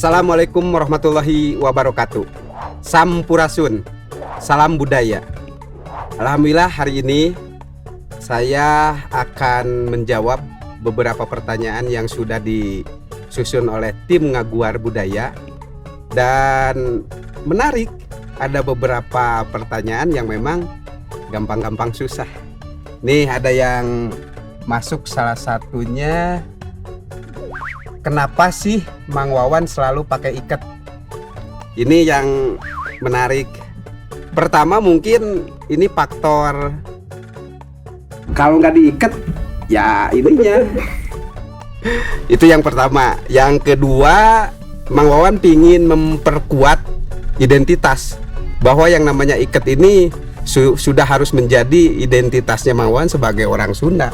Assalamualaikum warahmatullahi wabarakatuh. Sampurasun, salam budaya. Alhamdulillah hari ini saya akan menjawab beberapa pertanyaan yang sudah disusun oleh tim Ngaguar Budaya. Dan menarik, ada beberapa pertanyaan yang memang gampang-gampang susah. Nih ada yang masuk, salah satunya, kenapa sih Mang Wawan selalu pakai ikat? Ini yang menarik. Pertama mungkin ini faktor kalau nggak diikat ya ininya. Itu yang pertama. Yang kedua, Mang Wawan pingin memperkuat identitas bahwa yang namanya ikat ini sudah harus menjadi identitasnya Mang Wawan sebagai orang Sunda.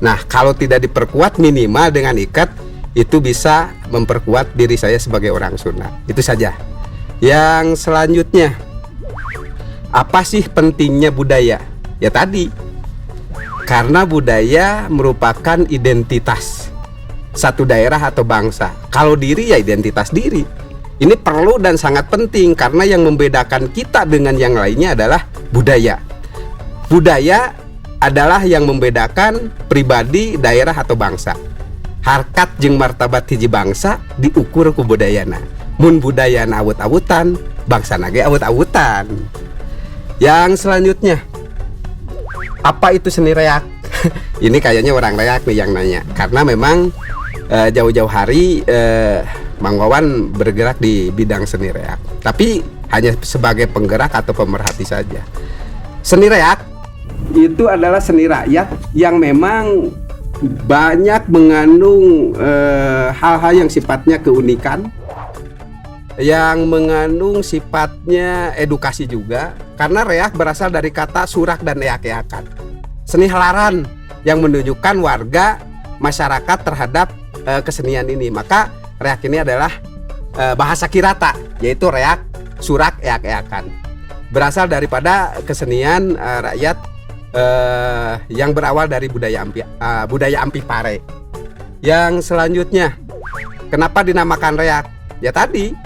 Nah, kalau tidak diperkuat minimal dengan ikat, itu bisa memperkuat diri saya sebagai orang Sunda. Itu saja. Yang selanjutnya, apa sih pentingnya budaya? Ya tadi, karena budaya merupakan identitas satu daerah atau bangsa. Kalau diri ya identitas diri. Ini perlu dan sangat penting karena yang membedakan kita dengan yang lainnya adalah budaya. Budaya adalah yang membedakan pribadi, daerah atau bangsa. Harkat jeung martabat hiji bangsa diukur ku budayana. Mun budayana awut-awutan, bangsa nage awut-awutan. Yang selanjutnya, apa itu seni reak? Ini kayaknya orang reak nih yang nanya. Karena memang jauh-jauh hari Mang Wawan bergerak di bidang seni reak. Tapi hanya sebagai penggerak atau pemerhati saja. Seni reak itu adalah seni rakyat yang memang banyak mengandung hal-hal yang sifatnya keunikan, yang mengandung sifatnya edukasi juga, karena reak berasal dari kata surak dan eak-eakan. Seni helaran yang menunjukkan warga masyarakat terhadap kesenian ini. Maka reak ini adalah bahasa Kirata, yaitu reak, surak, eak-eakan. Berasal daripada kesenian rakyat yang berawal dari budaya Ampi Pare. Yang selanjutnya, kenapa dinamakan reak? Ya tadi,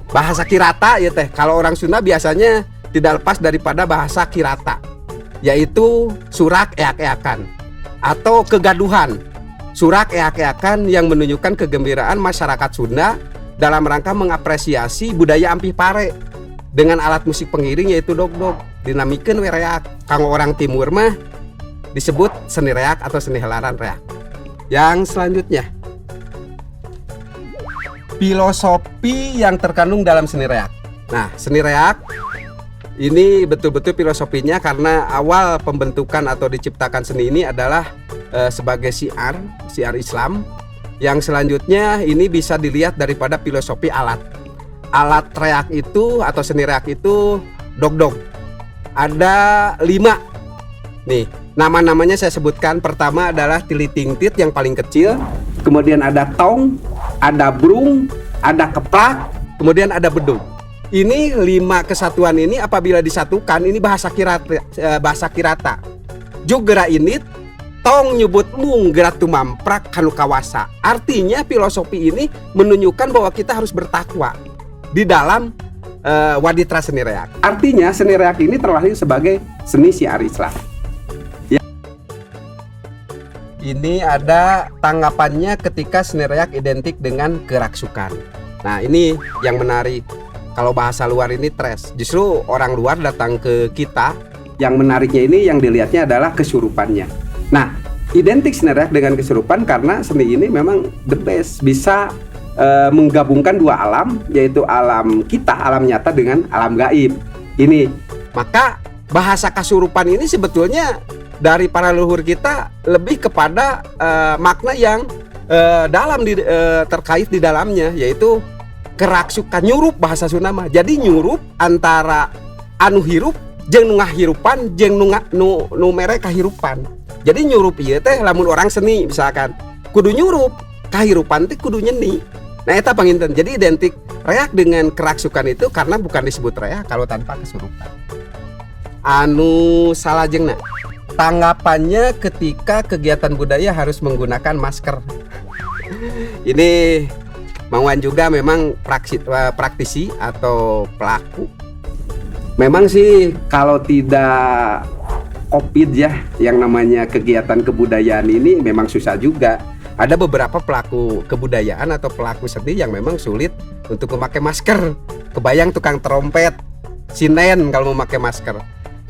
bahasa Kirata ya teh. Kalau orang Sunda biasanya tidak lepas daripada bahasa Kirata, yaitu surak eak-eakan atau kegaduhan. Surak eak-eakan yang menunjukkan kegembiraan masyarakat Sunda dalam rangka mengapresiasi budaya Ampi Pare dengan alat musik pengiring yaitu dogdog. Dinamikeun we reak. Kanggo orang timur mah disebut seni reak atau seni helaran reak. Yang selanjutnya, filosofi yang terkandung dalam seni reak. Nah, seni reak ini betul-betul filosofinya karena awal pembentukan atau diciptakan seni ini adalah sebagai syiar Islam. Yang selanjutnya ini bisa dilihat daripada filosofi alat. Alat reak itu atau seni reak itu dogdog. Ada 5 nih, nama-namanya saya sebutkan. Pertama adalah tilitingtit yang paling kecil, kemudian ada tong, ada brung, ada keplak, kemudian ada bedug. Ini 5 kesatuan ini apabila disatukan ini bahasa Kirata. Jugera init tong nyebut mung gerak tumamprak kanu kawasa. Artinya filosofi ini menunjukkan bahwa kita harus bertakwa di dalam waditra seni reak. Artinya seni reak ini terlahir sebagai seni syiar Islam. Ya. Ini ada tanggapannya ketika seni reak identik dengan keraksukan. Nah ini yang menarik. Kalau bahasa luar ini tres. Justru orang luar datang ke kita, yang menariknya ini yang dilihatnya adalah kesurupannya. Nah identik seni reak dengan kesurupan karena seni ini memang the best, bisa menggabungkan 2 alam, yaitu alam kita, alam nyata dengan alam gaib. Ini maka bahasa kasurupan ini sebetulnya dari para leluhur kita lebih kepada makna yang dalam terkait di dalamnya, yaitu keraksukan, nyurup bahasa Sunda mah. Jadi nyurup antara anu hirup jeung nu ngahirupan jeung nu mere kahirupan. Jadi nyurup ieu teh lamun orang seni misalkan kudu nyurup, kahirupan teh kudu nyeni. Nah eta panginten. Jadi identik reak dengan keraksukan itu karena bukan disebut reak kalau tanpa kesurupan. Anu salajengna, tanggapannya ketika kegiatan budaya harus menggunakan masker. Ini Mang Wawan juga memang praktisi atau pelaku. Memang sih kalau tidak COVID ya, yang namanya kegiatan kebudayaan ini memang susah juga. Ada beberapa pelaku kebudayaan atau pelaku seni yang memang sulit untuk memakai masker. Kebayang tukang trompet, sinen kalau memakai masker.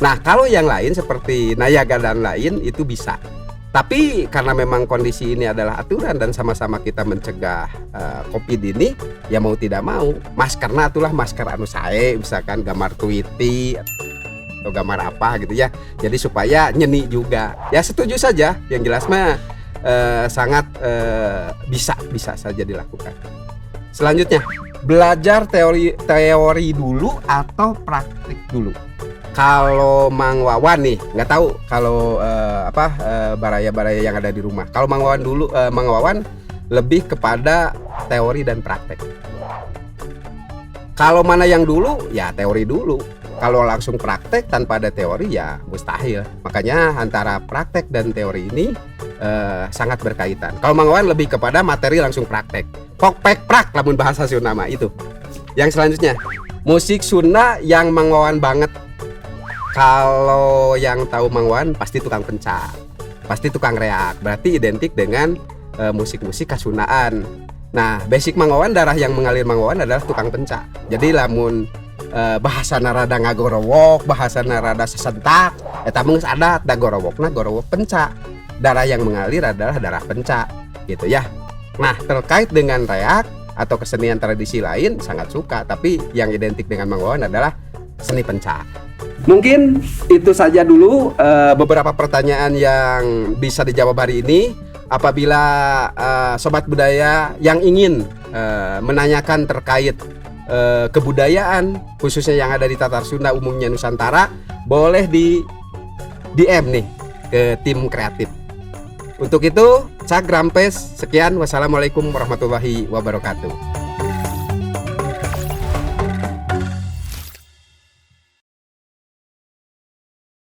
Nah, kalau yang lain seperti Nayaga dan lain itu bisa. Tapi karena memang kondisi ini adalah aturan dan sama-sama kita mencegah COVID ini, ya mau tidak mau maskernya itulah masker anu sae, misalkan gambar Tweety atau gambar apa gitu ya. Jadi supaya nyeni juga. Ya setuju saja, yang jelas mah sangat bisa saja dilakukan. Selanjutnya, belajar teori dulu atau praktik dulu. Kalau Mang Wawan nih, nggak tahu kalau baraya-baraya yang ada di rumah. Kalau Mang Wawan lebih kepada teori dan praktek. Kalau mana yang dulu, ya teori dulu. Kalau langsung praktek tanpa ada teori ya mustahil. Makanya antara praktek dan teori ini sangat berkaitan. Kalau Mang Wawan lebih kepada materi langsung praktek. Pok pek prak, lamun bahasa Sunda mah itu. Yang selanjutnya, musik Sunda yang Mang Wawan banget. Kalau yang tahu Mang Wawan pasti tukang pencak, pasti tukang reak, berarti identik dengan musik-musik kasundaan. Nah, basic Mang Wawan, darah yang mengalir Mang Wawan adalah tukang pencak. Jadi lamun bahasa narada ngagorowok, bahasa narada sesentak, eta mung adat da gorowokna gorowok pencak. Darah yang mengalir adalah darah pencak, gitu ya. Nah, terkait dengan reak atau kesenian tradisi lain sangat suka, tapi yang identik dengan Mang Wawan adalah seni pencak. Mungkin itu saja dulu beberapa pertanyaan yang bisa dijawab hari ini. Apabila sobat budaya yang ingin menanyakan terkait kebudayaan khususnya yang ada di Tatar Sunda umumnya Nusantara, boleh di DM nih ke tim kreatif. Untuk itu, Cak Grampes, sekian. Wassalamualaikum warahmatullahi wabarakatuh.